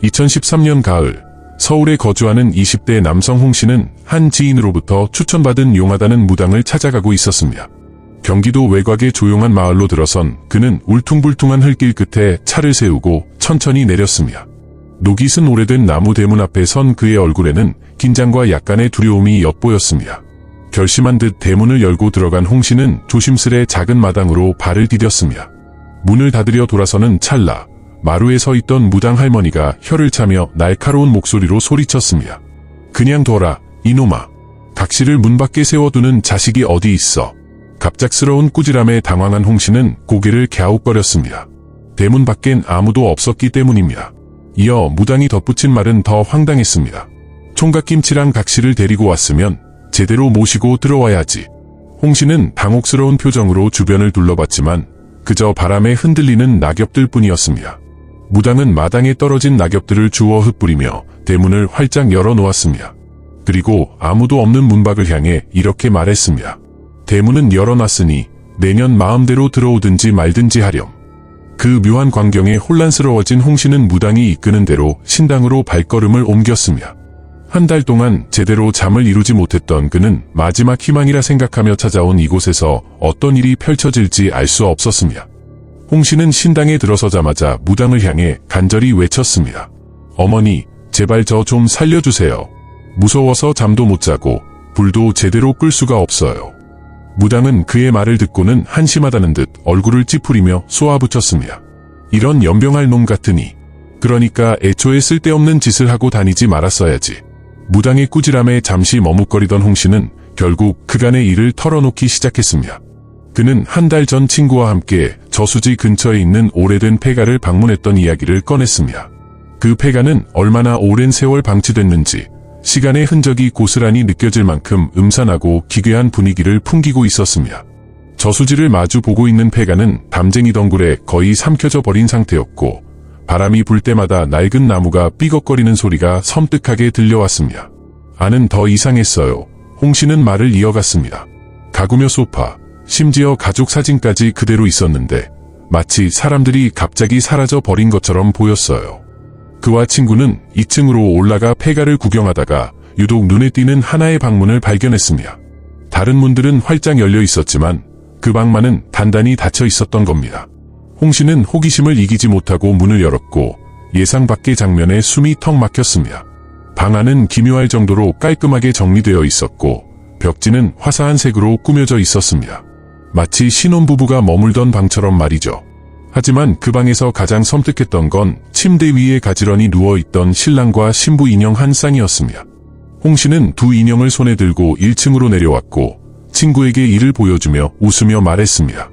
2013년 가을, 서울에 거주하는 20대 남성 홍 씨는 한 지인으로부터 추천받은 용하다는 무당을 찾아가고 있었습니다. 경기도 외곽의 조용한 마을로 들어선 그는 울퉁불퉁한 흙길 끝에 차를 세우고 천천히 내렸습니다. 녹이 쓴 오래된 나무 대문 앞에 선 그의 얼굴에는 긴장과 약간의 두려움이 엿보였습니다. 결심한 듯 대문을 열고 들어간 홍 씨는 조심스레 작은 마당으로 발을 디뎠습니다. 문을 닫으려 돌아서는 찰나 마루에 서 있던 무당 할머니가 혀를 차며 날카로운 목소리로 소리쳤습니다. 그냥 둬라, 이놈아. 각시를 문 밖에 세워두는 자식이 어디 있어. 갑작스러운 꾸지람에 당황한 홍 씨는 고개를 갸웃거렸습니다. 대문 밖엔 아무도 없었기 때문입니다. 이어 무당이 덧붙인 말은 더 황당했습니다. 총각김치랑 각시를 데리고 왔으면 제대로 모시고 들어와야지. 홍 씨는 당혹스러운 표정으로 주변을 둘러봤지만 그저 바람에 흔들리는 낙엽들 뿐이었습니다. 무당은 마당에 떨어진 낙엽들을 주워 흩뿌리며 대문을 활짝 열어놓았습니다. 그리고 아무도 없는 문밖을 향해 이렇게 말했습니다. 대문은 열어놨으니 내년 마음대로 들어오든지 말든지 하렴. 그 묘한 광경에 혼란스러워진 홍 씨는 무당이 이끄는 대로 신당으로 발걸음을 옮겼습니다. 한 달 동안 제대로 잠을 이루지 못했던 그는 마지막 희망이라 생각하며 찾아온 이곳에서 어떤 일이 펼쳐질지 알 수 없었습니다. 홍 씨는 신당에 들어서자마자 무당을 향해 간절히 외쳤습니다. 어머니, 제발 저 좀 살려주세요. 무서워서 잠도 못 자고 불도 제대로 끌 수가 없어요. 무당은 그의 말을 듣고는 한심하다는 듯 얼굴을 찌푸리며 쏘아붙였습니다. 이런 연병할 놈 같으니. 그러니까 애초에 쓸데없는 짓을 하고 다니지 말았어야지. 무당의 꾸지람에 잠시 머뭇거리던 홍 씨는 결국 그간의 일을 털어놓기 시작했습니다. 그는 한 달 전 친구와 함께 저수지 근처에 있는 오래된 폐가를 방문했던 이야기를 꺼냈습니다. 그 폐가는 얼마나 오랜 세월 방치됐는지 시간의 흔적이 고스란히 느껴질 만큼 음산하고 기괴한 분위기를 풍기고 있었습니다. 저수지를 마주 보고 있는 폐가는 담쟁이 덩굴에 거의 삼켜져 버린 상태였고 바람이 불 때마다 낡은 나무가 삐걱거리는 소리가 섬뜩하게 들려왔습니다. 안은 더 이상했어요. 홍 씨는 말을 이어갔습니다. 가구며 소파, 심지어 가족 사진까지 그대로 있었는데 마치 사람들이 갑자기 사라져 버린 것처럼 보였어요. 그와 친구는 2층으로 올라가 폐가를 구경하다가 유독 눈에 띄는 하나의 방문을 발견했습니다. 다른 문들은 활짝 열려 있었지만 그 방만은 단단히 닫혀 있었던 겁니다. 홍 씨는 호기심을 이기지 못하고 문을 열었고 예상 밖의 장면에 숨이 턱 막혔습니다. 방 안은 기묘할 정도로 깔끔하게 정리되어 있었고 벽지는 화사한 색으로 꾸며져 있었습니다. 마치 신혼부부가 머물던 방처럼 말이죠. 하지만 그 방에서 가장 섬뜩했던 건 침대 위에 가지런히 누워있던 신랑과 신부 인형 한 쌍이었습니다. 홍 씨는 두 인형을 손에 들고 1층으로 내려왔고 친구에게 이를 보여주며 웃으며 말했습니다.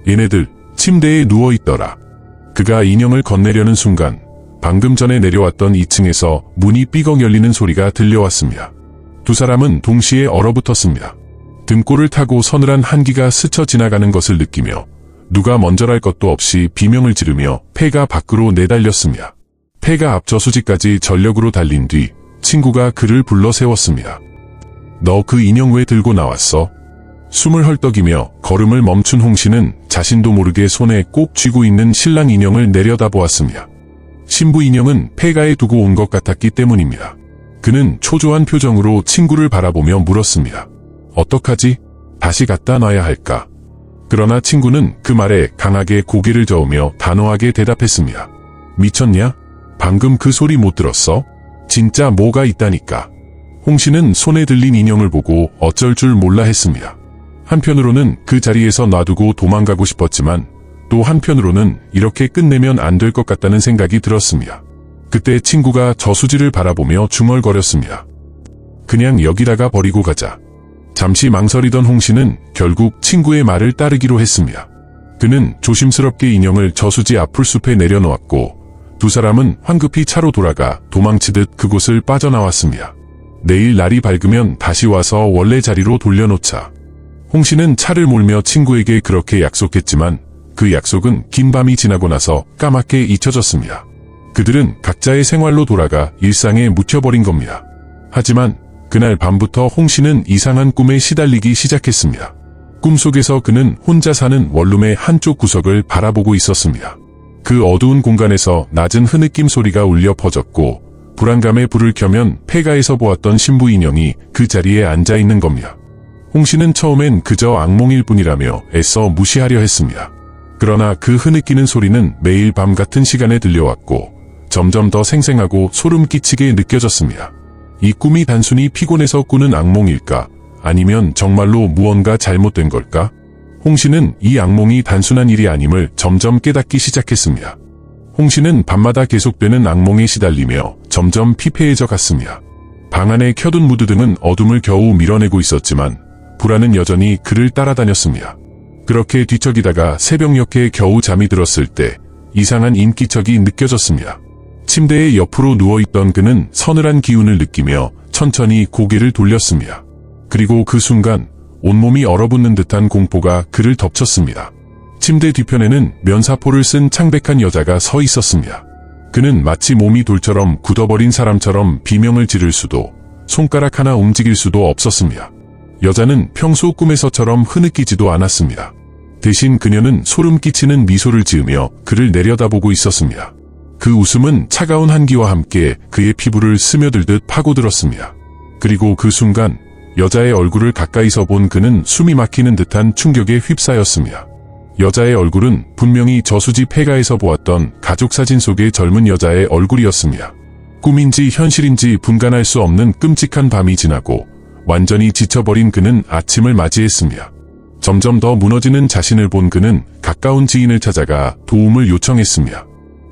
얘네들 침대에 누워있더라. 그가 인형을 건네려는 순간 방금 전에 내려왔던 2층에서 문이 삐걱 열리는 소리가 들려왔습니다. 두 사람은 동시에 얼어붙었습니다. 등골을 타고 서늘한 한기가 스쳐 지나가는 것을 느끼며 누가 먼저랄 것도 없이 비명을 지르며 폐가 밖으로 내달렸습니다. 폐가 앞 저수지까지 전력으로 달린 뒤 친구가 그를 불러 세웠습니다. 너 그 인형 왜 들고 나왔어? 숨을 헐떡이며 걸음을 멈춘 홍 씨는 자신도 모르게 손에 꼭 쥐고 있는 신랑 인형을 내려다보았습니다. 신부 인형은 폐가에 두고 온 것 같았기 때문입니다. 그는 초조한 표정으로 친구를 바라보며 물었습니다. 어떡하지? 다시 갖다 놔야 할까? 그러나 친구는 그 말에 강하게 고개를 저으며 단호하게 대답했습니다. 미쳤냐? 방금 그 소리 못 들었어? 진짜 뭐가 있다니까. 홍 씨는 손에 들린 인형을 보고 어쩔 줄 몰라 했습니다. 한편으로는 그 자리에서 놔두고 도망가고 싶었지만 또 한편으로는 이렇게 끝내면 안 될 것 같다는 생각이 들었습니다. 그때 친구가 저수지를 바라보며 중얼거렸습니다. 그냥 여기다가 버리고 가자. 잠시 망설이던 홍 씨는 결국 친구의 말을 따르기로 했습니다. 그는 조심스럽게 인형을 저수지 앞풀 숲에 내려놓았고 두 사람은 황급히 차로 돌아가 도망치듯 그곳을 빠져나왔습니다. 내일 날이 밝으면 다시 와서 원래 자리로 돌려놓자. 홍 씨는 차를 몰며 친구에게 그렇게 약속했지만 그 약속은 긴 밤이 지나고 나서 까맣게 잊혀졌습니다. 그들은 각자의 생활로 돌아가 일상에 묻혀버린 겁니다. 하지만 그날 밤부터 홍 씨는 이상한 꿈에 시달리기 시작했습니다. 꿈속에서 그는 혼자 사는 원룸의 한쪽 구석을 바라보고 있었습니다. 그 어두운 공간에서 낮은 흐느낌 소리가 울려 퍼졌고 불안감에 불을 켜면 폐가에서 보았던 신부 인형이 그 자리에 앉아 있는 겁니다. 홍 씨는 처음엔 그저 악몽일 뿐이라며 애써 무시하려 했습니다. 그러나 그 흐느끼는 소리는 매일 밤 같은 시간에 들려왔고 점점 더 생생하고 소름 끼치게 느껴졌습니다. 이 꿈이 단순히 피곤해서 꾸는 악몽일까? 아니면 정말로 무언가 잘못된 걸까? 홍 씨는 이 악몽이 단순한 일이 아님을 점점 깨닫기 시작했습니다. 홍 씨는 밤마다 계속되는 악몽에 시달리며 점점 피폐해져 갔습니다. 방 안에 켜둔 무드등은 어둠을 겨우 밀어내고 있었지만 불안은 여전히 그를 따라다녔습니다. 그렇게 뒤척이다가 새벽녘에 겨우 잠이 들었을 때 이상한 인기척이 느껴졌습니다. 침대에 옆으로 누워있던 그는 서늘한 기운을 느끼며 천천히 고개를 돌렸습니다. 그리고 그 순간 온몸이 얼어붙는 듯한 공포가 그를 덮쳤습니다. 침대 뒤편에는 면사포를 쓴 창백한 여자가 서 있었습니다. 그는 마치 몸이 돌처럼 굳어버린 사람처럼 비명을 지를 수도 손가락 하나 움직일 수도 없었습니다. 여자는 평소 꿈에서처럼 흐느끼지도 않았습니다. 대신 그녀는 소름 끼치는 미소를 지으며 그를 내려다보고 있었습니다. 그 웃음은 차가운 한기와 함께 그의 피부를 스며들듯 파고들었습니다. 그리고 그 순간 여자의 얼굴을 가까이서 본 그는 숨이 막히는 듯한 충격에 휩싸였습니다. 여자의 얼굴은 분명히 저수지 폐가에서 보았던 가족사진 속의 젊은 여자의 얼굴이었습니다. 꿈인지 현실인지 분간할 수 없는 끔찍한 밤이 지나고 완전히 지쳐버린 그는 아침을 맞이했습니다. 점점 더 무너지는 자신을 본 그는 가까운 지인을 찾아가 도움을 요청했습니다.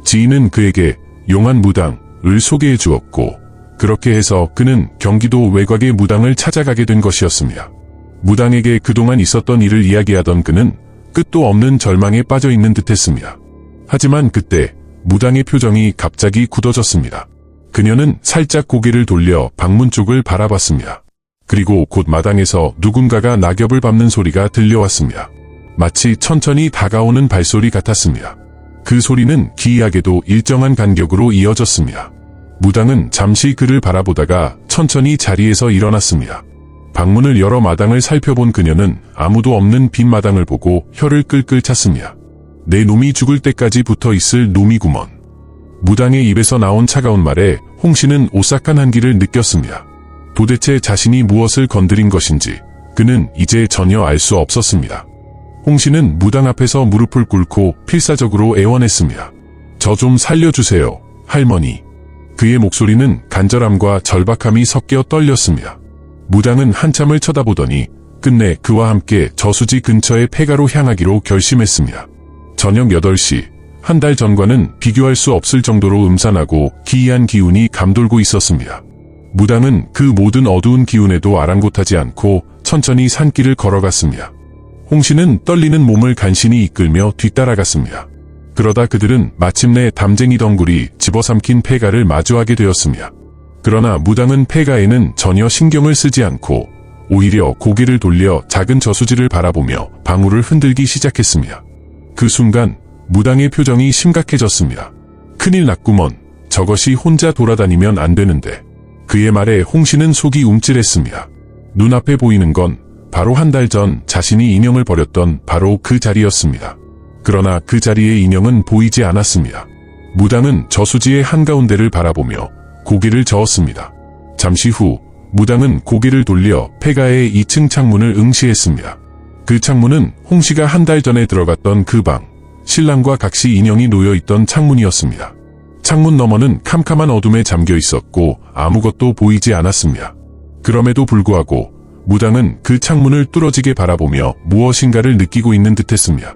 지인은 그에게 용한 무당을 소개해 주었고 그렇게 해서 그는 경기도 외곽의 무당을 찾아가게 된 것이었습니다. 무당에게 그동안 있었던 일을 이야기하던 그는 끝도 없는 절망에 빠져 있는 듯했습니다. 하지만 그때 무당의 표정이 갑자기 굳어졌습니다. 그녀는 살짝 고개를 돌려 방문 쪽을 바라봤습니다. 그리고 곧 마당에서 누군가가 낙엽을 밟는 소리가 들려왔습니다. 마치 천천히 다가오는 발소리 같았습니다. 그 소리는 기이하게도 일정한 간격으로 이어졌습니다. 무당은 잠시 그를 바라보다가 천천히 자리에서 일어났습니다. 방문을 열어 마당을 살펴본 그녀는 아무도 없는 빈 마당을 보고 혀를 끌끌 찼습니다. 내 놈이 죽을 때까지 붙어 있을 놈이구먼. 무당의 입에서 나온 차가운 말에 홍 씨는 오싹한 한기를 느꼈습니다. 도대체 자신이 무엇을 건드린 것인지 그는 이제 전혀 알 수 없었습니다. 홍 씨는 무당 앞에서 무릎을 꿇고 필사적으로 애원했습니다. 저 좀 살려주세요, 할머니. 그의 목소리는 간절함과 절박함이 섞여 떨렸습니다. 무당은 한참을 쳐다보더니 끝내 그와 함께 저수지 근처의 폐가로 향하기로 결심했습니다. 저녁 8시, 한 달 전과는 비교할 수 없을 정도로 음산하고 기이한 기운이 감돌고 있었습니다. 무당은 그 모든 어두운 기운에도 아랑곳하지 않고 천천히 산길을 걸어갔습니다. 홍 씨는 떨리는 몸을 간신히 이끌며 뒤따라갔습니다. 그러다 그들은 마침내 담쟁이 덩굴이 집어삼킨 폐가를 마주하게 되었습니다. 그러나 무당은 폐가에는 전혀 신경을 쓰지 않고 오히려 고개를 돌려 작은 저수지를 바라보며 방울을 흔들기 시작했습니다. 그 순간 무당의 표정이 심각해졌습니다. 큰일 났구먼. 저것이 혼자 돌아다니면 안 되는데. 그의 말에 홍 씨는 속이 움찔했습니다. 눈앞에 보이는 건 바로 한 달 전 자신이 인형을 버렸던 바로 그 자리였습니다. 그러나 그 자리의 인형은 보이지 않았습니다. 무당은 저수지의 한가운데를 바라보며 고개를 저었습니다. 잠시 후 무당은 고개를 돌려 폐가의 2층 창문을 응시했습니다. 그 창문은 홍 씨가 한 달 전에 들어갔던 그 방, 신랑과 각시 인형이 놓여있던 창문이었습니다. 창문 너머는 캄캄한 어둠에 잠겨 있었고 아무것도 보이지 않았습니다. 그럼에도 불구하고 무당은 그 창문을 뚫어지게 바라보며 무엇인가를 느끼고 있는 듯했습니다.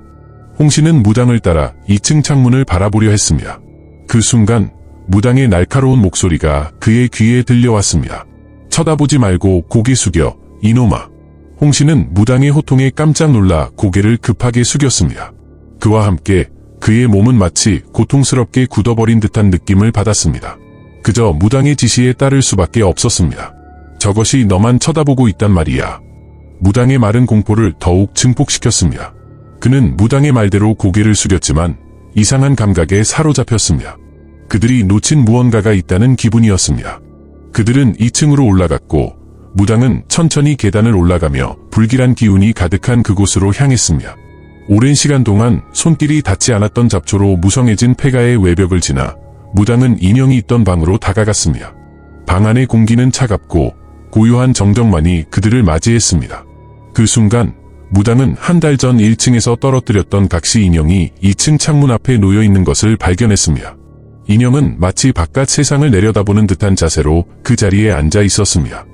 홍 씨는 무당을 따라 2층 창문을 바라보려 했습니다. 그 순간 무당의 날카로운 목소리가 그의 귀에 들려왔습니다. 쳐다보지 말고 고개 숙여, 이놈아. 홍 씨는 무당의 호통에 깜짝 놀라 고개를 급하게 숙였습니다. 그와 함께 그의 몸은 마치 고통스럽게 굳어버린 듯한 느낌을 받았습니다. 그저 무당의 지시에 따를 수밖에 없었습니다. 저것이 너만 쳐다보고 있단 말이야. 무당의 말은 공포를 더욱 증폭시켰습니다. 그는 무당의 말대로 고개를 숙였지만 이상한 감각에 사로잡혔습니다. 그들이 놓친 무언가가 있다는 기분이었습니다. 그들은 2층으로 올라갔고 무당은 천천히 계단을 올라가며 불길한 기운이 가득한 그곳으로 향했습니다. 오랜 시간 동안 손길이 닿지 않았던 잡초로 무성해진 폐가의 외벽을 지나 무당은 인형이 있던 방으로 다가갔습니다. 방 안의 공기는 차갑고 고요한 정적만이 그들을 맞이했습니다. 그 순간 무당은 한 달 전 1층에서 떨어뜨렸던 각시 인형이 2층 창문 앞에 놓여 있는 것을 발견했습니다. 인형은 마치 바깥 세상을 내려다보는 듯한 자세로 그 자리에 앉아 있었습니다.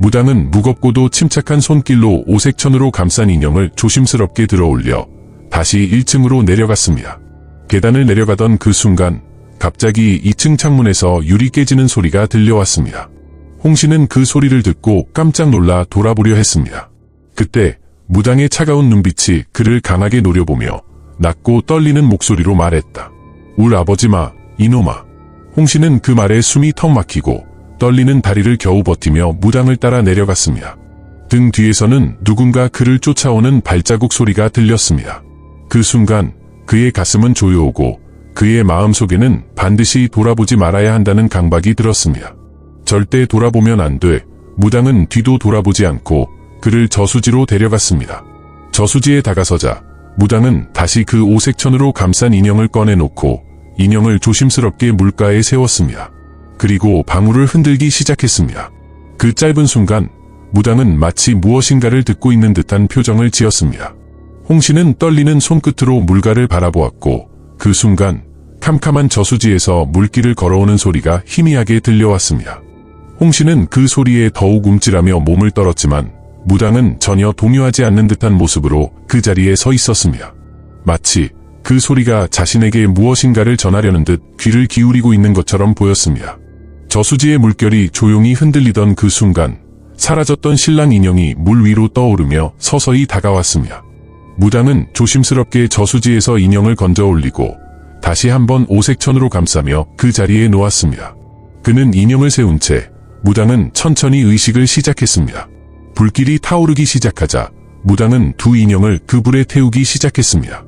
무당은 무겁고도 침착한 손길로 오색천으로 감싼 인형을 조심스럽게 들어올려 다시 1층으로 내려갔습니다. 계단을 내려가던 그 순간 갑자기 2층 창문에서 유리 깨지는 소리가 들려왔습니다. 홍씨는 그 소리를 듣고 깜짝 놀라 돌아보려 했습니다. 그때 무당의 차가운 눈빛이 그를 강하게 노려보며 낮고 떨리는 목소리로 말했다. 울 아버지 마, 이놈아. 홍씨는 그 말에 숨이 턱 막히고 떨리는 다리를 겨우 버티며 무당을 따라 내려갔습니다. 등 뒤에서는 누군가 그를 쫓아오는 발자국 소리가 들렸습니다. 그 순간 그의 가슴은 조여오고 그의 마음속에는 반드시 돌아보지 말아야 한다는 강박이 들었습니다. 절대 돌아보면 안 돼. 무당은 뒤도 돌아보지 않고 그를 저수지로 데려갔습니다. 저수지에 다가서자 무당은 다시 그 오색천으로 감싼 인형을 꺼내놓고 인형을 조심스럽게 물가에 세웠습니다. 그리고 방울을 흔들기 시작했습니다. 그 짧은 순간 무당은 마치 무엇인가를 듣고 있는 듯한 표정을 지었습니다. 홍씨는 떨리는 손끝으로 물가를 바라보았고 그 순간 캄캄한 저수지에서 물길을 걸어오는 소리가 희미하게 들려왔습니다. 홍씨는 그 소리에 더욱 움찔하며 몸을 떨었지만 무당은 전혀 동요하지 않는 듯한 모습으로 그 자리에 서 있었습니다. 마치 그 소리가 자신에게 무엇인가를 전하려는 듯 귀를 기울이고 있는 것처럼 보였습니다. 저수지의 물결이 조용히 흔들리던 그 순간 사라졌던 신랑 인형이 물 위로 떠오르며 서서히 다가왔습니다. 무당은 조심스럽게 저수지에서 인형을 건져 올리고 다시 한번 오색천으로 감싸며 그 자리에 놓았습니다. 그는 인형을 세운 채 무당은 천천히 의식을 시작했습니다. 불길이 타오르기 시작하자 무당은 두 인형을 그 불에 태우기 시작했습니다.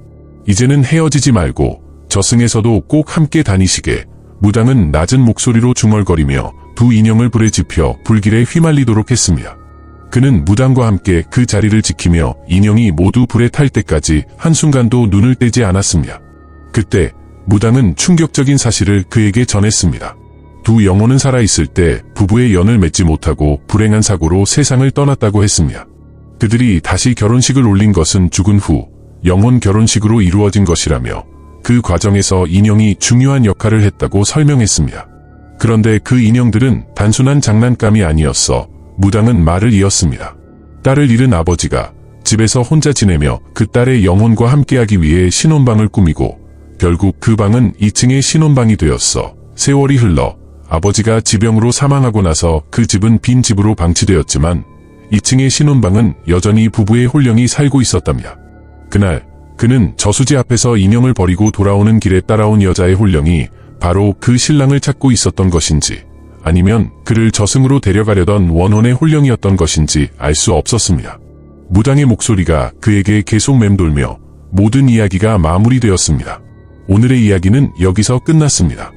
이제는 헤어지지 말고 저승에서도 꼭 함께 다니시게. 무당은 낮은 목소리로 중얼거리며 두 인형을 불에 지펴 불길에 휘말리도록 했습니다. 그는 무당과 함께 그 자리를 지키며 인형이 모두 불에 탈 때까지 한순간도 눈을 떼지 않았습니다. 그때 무당은 충격적인 사실을 그에게 전했습니다. 두 영혼은 살아있을 때 부부의 연을 맺지 못하고 불행한 사고로 세상을 떠났다고 했습니다. 그들이 다시 결혼식을 올린 것은 죽은 후 영혼 결혼식으로 이루어진 것이라며 그 과정에서 인형이 중요한 역할을 했다고 설명했습니다. 그런데 그 인형들은 단순한 장난감이 아니었어. 무당은 말을 이었습니다. 딸을 잃은 아버지가 집에서 혼자 지내며 그 딸의 영혼과 함께하기 위해 신혼방을 꾸미고 결국 그 방은 2층의 신혼방이 되었어. 세월이 흘러 아버지가 지병으로 사망하고 나서 그 집은 빈 집으로 방치되었지만 2층의 신혼방은 여전히 부부의 홀령이 살고 있었답니다. 그날 그는 저수지 앞에서 인형을 버리고 돌아오는 길에 따라온 여자의 홀령이 바로 그 신랑을 찾고 있었던 것인지 아니면 그를 저승으로 데려가려던 원혼의 홀령이었던 것인지 알 수 없었습니다. 무당의 목소리가 그에게 계속 맴돌며 모든 이야기가 마무리되었습니다. 오늘의 이야기는 여기서 끝났습니다.